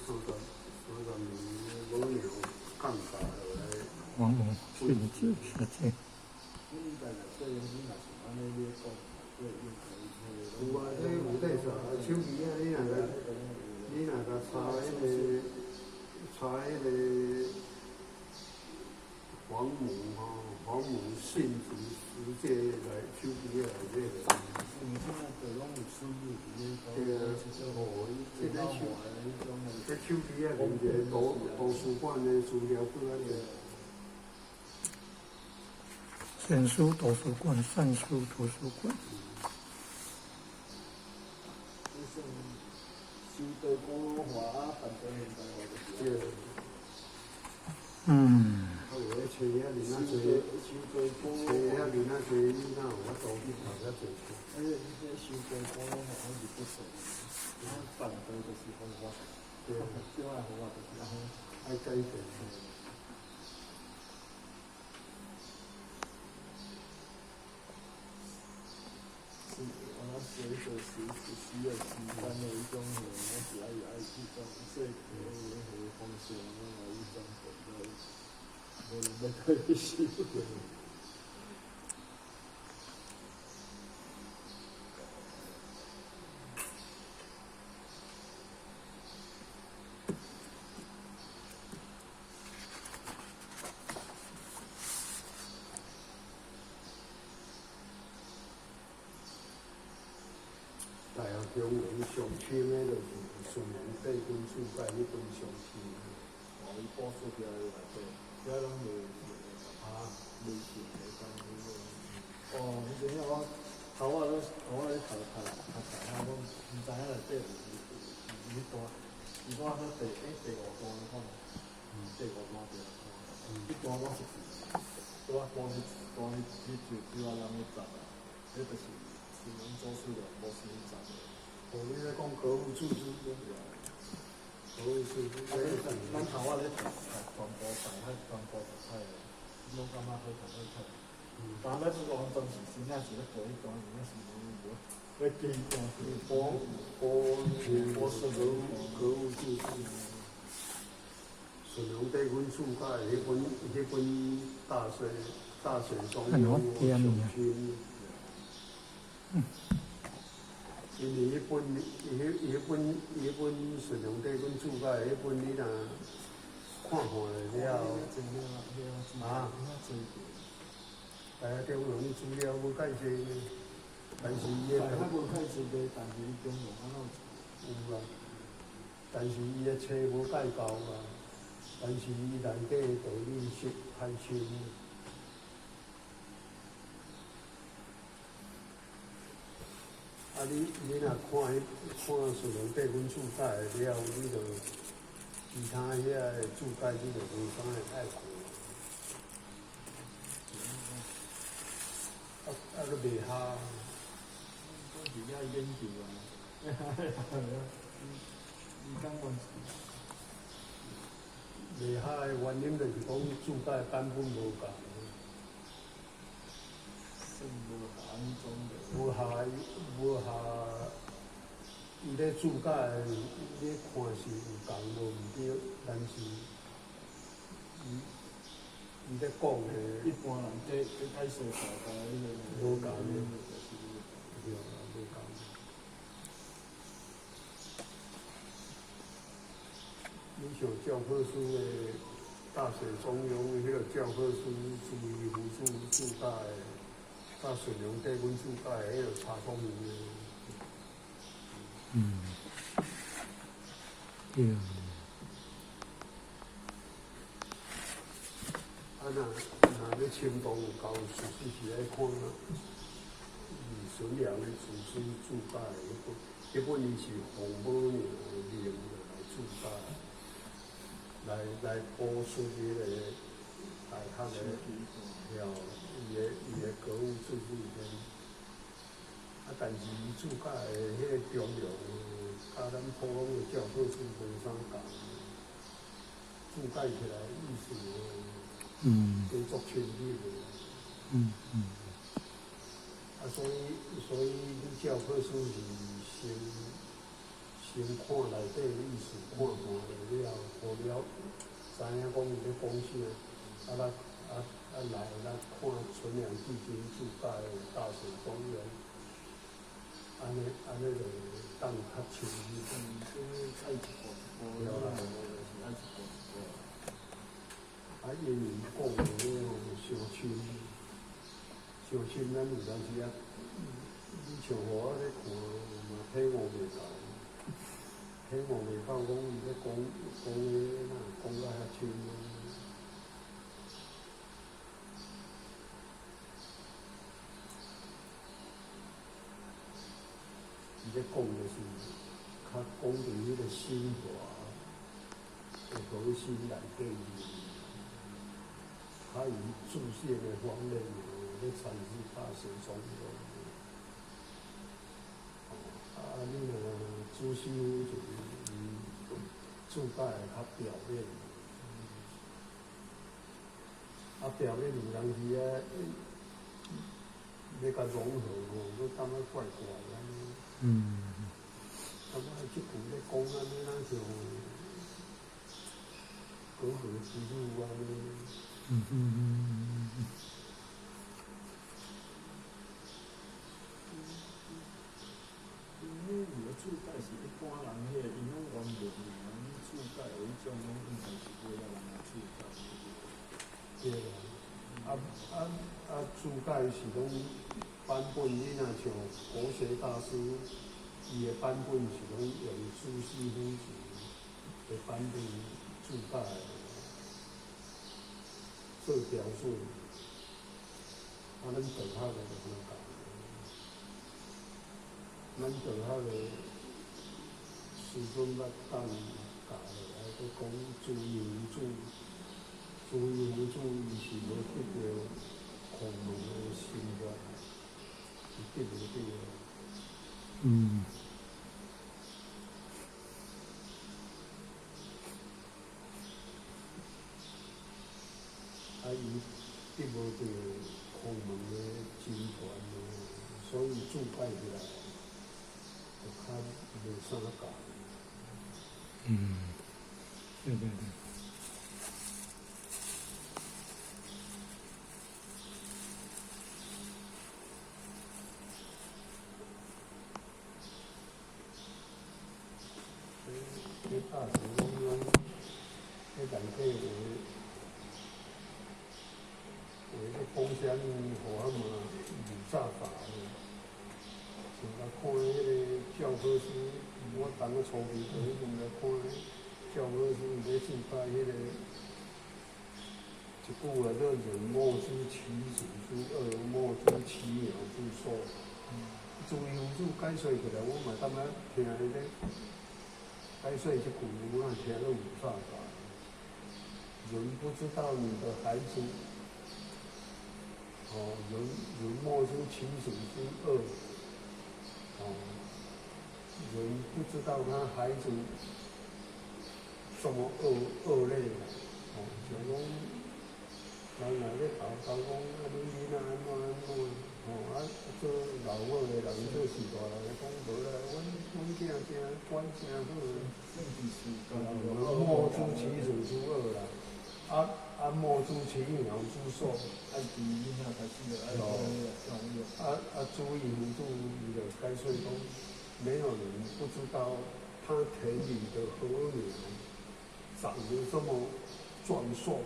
母牛降价落来。王母训诫世界。有啊，这有得啥？手机啊，你若甲查迄个黄母吼，黄母训诫世界来手机啊内底。对啊，哦，这手机啊，连一个图书馆的资料搁在咧。简书图书馆、善书图书馆。嗯。有诶，找遐尔仔济，找遐尔仔济，你哪有法度去读遐济书？爱改变。随着需要时间的一种我是爱去种说和方式，我一种无人要退休。大学中文上深的就是孙文帝跟楚介迄本上深。伊报数起来内底，遐拢袂袂信的讲迄阵我头仔咧读大学，我毋知影内底有迄段，伊讲说第五段的看，第五段对，迄段我是拄啊讲迄就人咧杂啊，迄就是孙文做事的无生杂的。你咧讲格物致知，格物致知。咱头仔咧读传播大海，传播大海的，拢感觉好看。但咱这个当时真正是咧做迄段，真正是要记段格物致知。孙文帝跟楚介迄本大水中庸上深。因为迄本孙文帝跟楚介迄本，你若看下来了，大家中人资料无介济呢，但是伊个无介济的，但是伊中庸有啦，但是伊个册无介厚啦，但是伊内底的道理是太深。啊！你若看孙文帝跟楚介了，你就其他遐个注解你就无啥会爱看。都袂合。都是遐研究啊，伊讲完袂合的原因就是讲注解版本无共。无合，伊咧注解，你看是有共无毋对，但是伊咧讲的，一般人在解说大家迄个无共的，对啦，无共。你像教科书的大水中庸，迄个教科书注意辅助注解的。甲孙文帝跟楚介迄个差足远的。对。若要深度有够，实际是爱看李存良的《祖书注解》迄本伊是红母娘命来注解，来补出迄个大汉的了。伊个格物致知篇，但是伊注解的迄个中容，甲咱普通的教科书无啥共，注解起来意思都足深入的。所以你教科书是先看内底意思，看看了，好了，知影讲伊咧讲啥，来看纯良基金注解的大水公园，安尼就当较清楚。爱一步一步，了啦，就是爱一步一步。因为讲的迄种相亲，咱有当时啊，你像我咧看，嘛体悟袂到，讲伊咧讲的讲到遐深。伊咧讲就是较讲伫迄个心华的核心内底，较以注解的方面咧阐释大神中的。你若主修就是注解较表面，表面有当时要甲融合我感觉怪怪安尼。感觉即句咧讲安尼，咱像隔阂之路安尼。因为有注解是一般人迄个，因拢原文尔，你注解有迄种拢应该是不要人来注解。对注解是讲版本，你若像国学大师，伊的版本是讲用朱熹夫子的版本注解做标准，咱德学的就无共。咱德学的师尊捌当教的，搁讲注意无注。注意无注意是无得到孔门的心愿，是得无到。伊得无到孔门的真传所以注解起来就较无啥共。对。大神公园，迄内底咧讲啥物，互俺嘛无早法咧。像甲看迄个教科书，我当个初期就迄阵来看教科书咧注解迄个一句话叫“人莫知其属之恶，莫知其苗之硕”。注意有注解说起来，我嘛感觉听伊咧。解说这句，我听了有啥法？人不知道你的孩子，人莫知其属之恶，人不知道他孩子这么恶劣，像讲，人若咧叨讲，你囡仔安怎，做老母的人做事大人的讲无啦，阮囝真管真好，莫知其属之恶啦，莫知其苗之硕，爱伫囡仔开始就爱教育。注意无注意的该说讲，没有人不知道他田里的禾苗长得这么壮硕，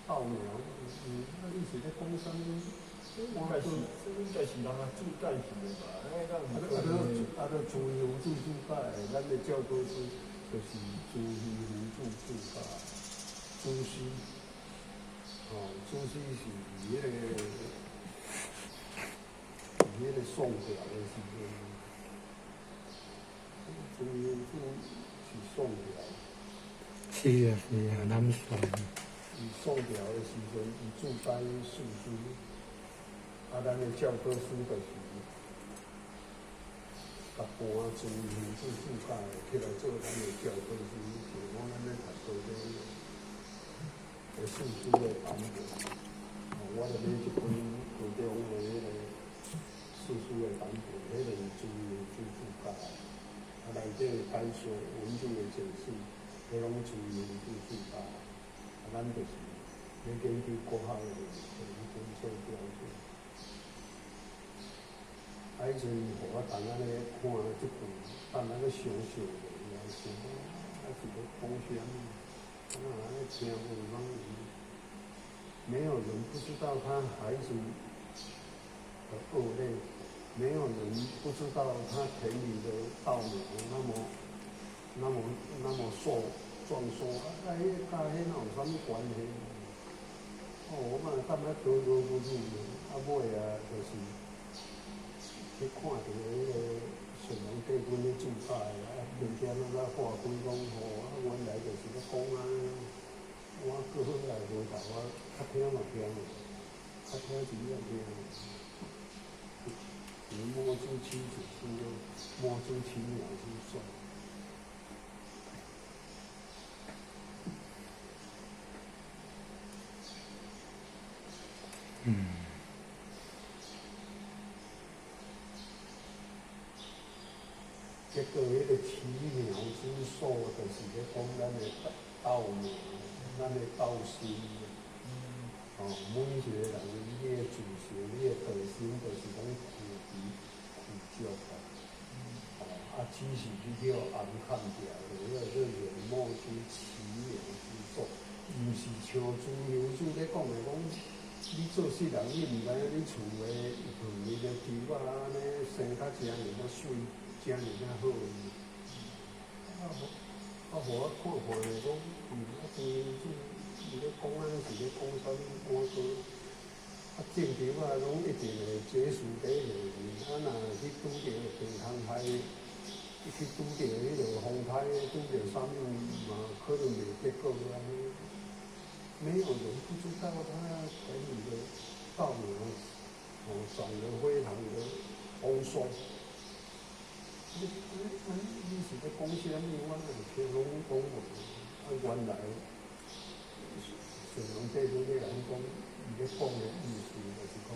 稻苗，你是咧讲啥物？应该是人啊注解去的吧？就注意无注解，咱的教科书就是注意无注解，朱熹，朱熹是迄个宋朝的时阵，注意无注是宋朝。是啊，南宋。伊宋朝的时阵，伊注解四书，咱的教科书就是甲搬注意注解起来做咱的教科书，就讲咱咧读到的四书的版本。我就买一本高中的迄个四书的版本，迄个是注意注解。该所文字的解释，迄拢属于民主法，咱就是要根据国校的本做标准。以前互我等安尼看即份，等那个想想的，也想是咧讲啥物，安尼听有拢没有人不知道他孩子的恶劣，没有人不知道他田里的稻苗那么壮硕，甲迄哪有啥物关系？我嘛感觉格格不入，尾就是去看着迄个顺龙帝君咧注解，并且咱话开讲原来就是咧讲我过好来无头，我较听嘛听，较听是也听。摸猪妻子是摸猪骑鸟是算。结果迄个骑鸟之术，就是咧讲咱的道命，咱的道心。每一个人你的自信，你的道心，就是讲苦足啊，只是去叫红看掉，叫人莫之骑鸟之术，毋是像朱牛主咧讲的讲，你做世人，你毋知影你厝的厝里的猪仔安尼生较正尔么水。正尔么好，互我看看的讲，朱牛主伊咧讲安尼是咧讲啥物官哥？正常拢一定会结束第一个，若去拄着平衡台，去拄着迄个风台，拄着啥物嘛，可能袂结果安尼。没有人不知道他田里的稻苗长得非常的丰硕。你是咧讲啥物？我听拢讲过。原来顺龙帝君咧讲，伊咧讲的意思就是讲，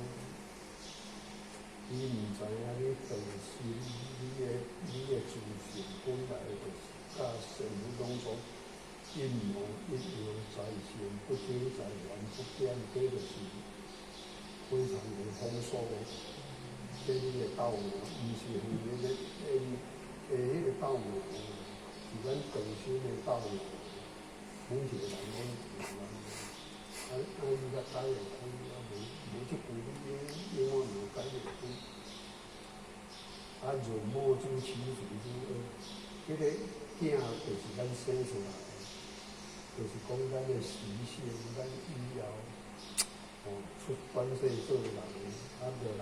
你毋知影你道心，你的自信本来就是甲神拢说阴谋一有在先，不久在晚不变，这就是非常的丰硕的。这你的道苗，毋是迄个迄个道苗，是咱道心的道苗。每一个人拢有伊甲改会开，无即句你永远无改会开。润墨珠起水珠迄个囝就是咱生出来的，就是讲咱的习性，咱以后出转世做人，就来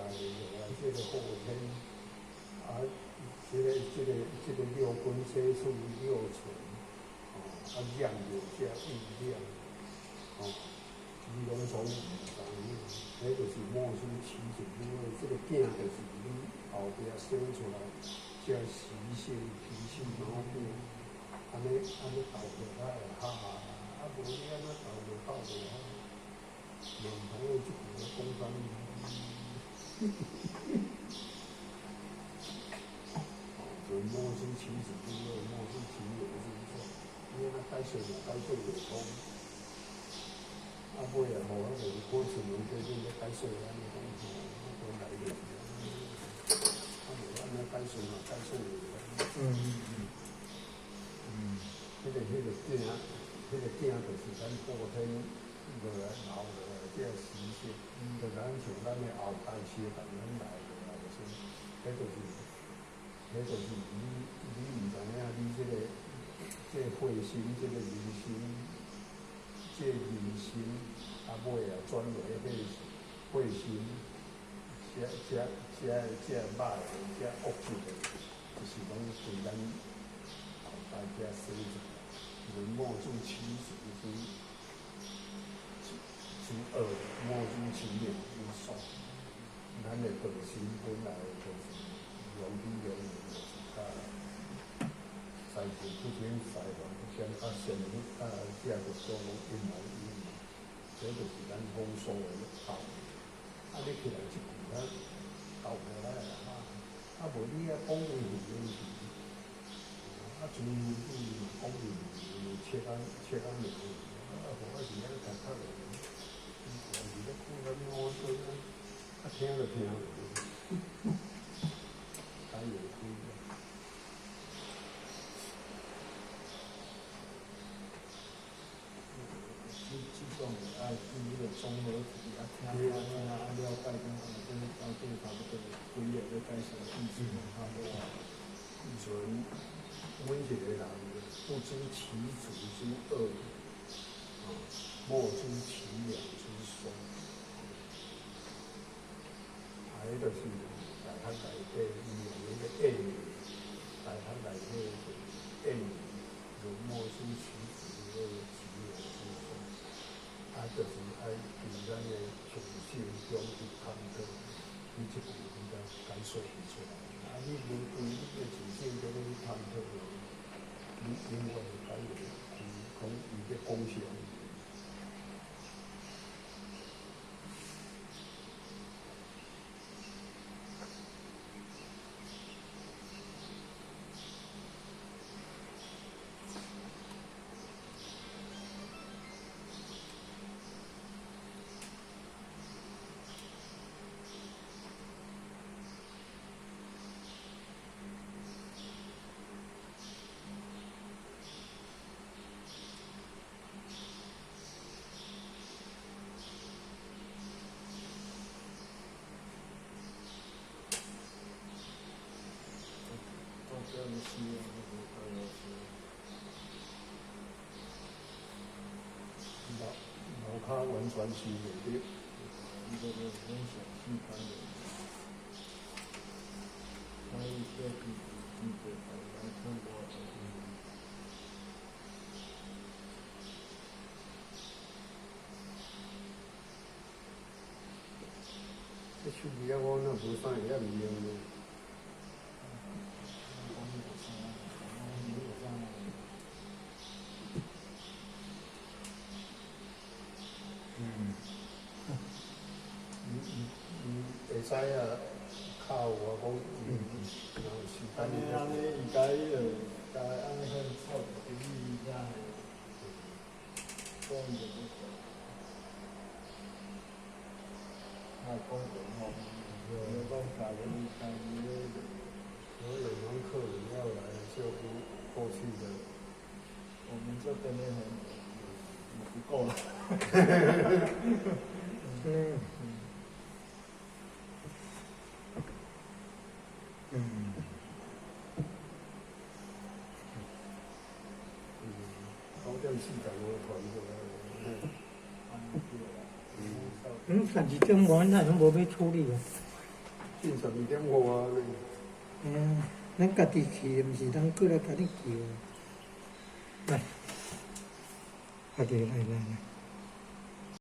这个后天，这个六根接触六尘，染着遮意念，你拢总毋知影，迄就是莫须其数，因为这个囝就是你后壁生出来，遮习性、脾气、毛病，安尼斗着才会好，无你安怎斗袂好，问朋友即句讲啥物？就莫须其数，莫须其有之错，因为咱解释嘛，解释袂通。尾互就是过顺龙帝君咧解释安尼讲，本来就是无安尼解释嘛，解释袂通。迄个囝，就是咱后天落来留落来这习性，就咱像咱的后代时代咱来落来就是，迄就是你毋知影你这个慧心，这个灵心，这灵心，尾转落迄慧心，这歹的，这恶质的，就是拢对咱后代遮生出来，润墨珠起水之恶，墨珠起鸟之术，咱的道心本来就是有理有理，就是在世不听在王不听，神这个说阴谋阴谋，这就是咱风俗的道理。你起来一句斗下来啦，无你讲有问题，主公平，切干净，我是咧读读的，我是咧讲个我做咧，听就听，改会开。这种爱伊个综合体啊，听了解讲，就是到这差不多几个要介绍意思，差不多。以前阮一个人不知其祖之恶，莫知其两之松。迄就是大学内底伊用迄个谚语，大学内底谚语，就莫知其祖之恶，其两之松。就是爱伫咱的情绪中去探讨，你即句应该解说出来。你无对你的情绪中去探讨，你永远解袂开，讲伊在讲啥。这样的希望脑壳完全是袂得，伊个个很详细讲的，所以这记者来看我。这手机啊，我那无啥会晓用呢。会使啊，靠我讲，然后时间安尼，伊家迄个，家安尼很臭，给你遐，讲就不错。讲过吼，没办法，你看你所有门客人要来就过去的，我们这边的很不够了。9点40我传过来。12点半咱拢无要处理啊。进12点5啊。咱家己去，毋是咱过来甲你叫。来，来来来。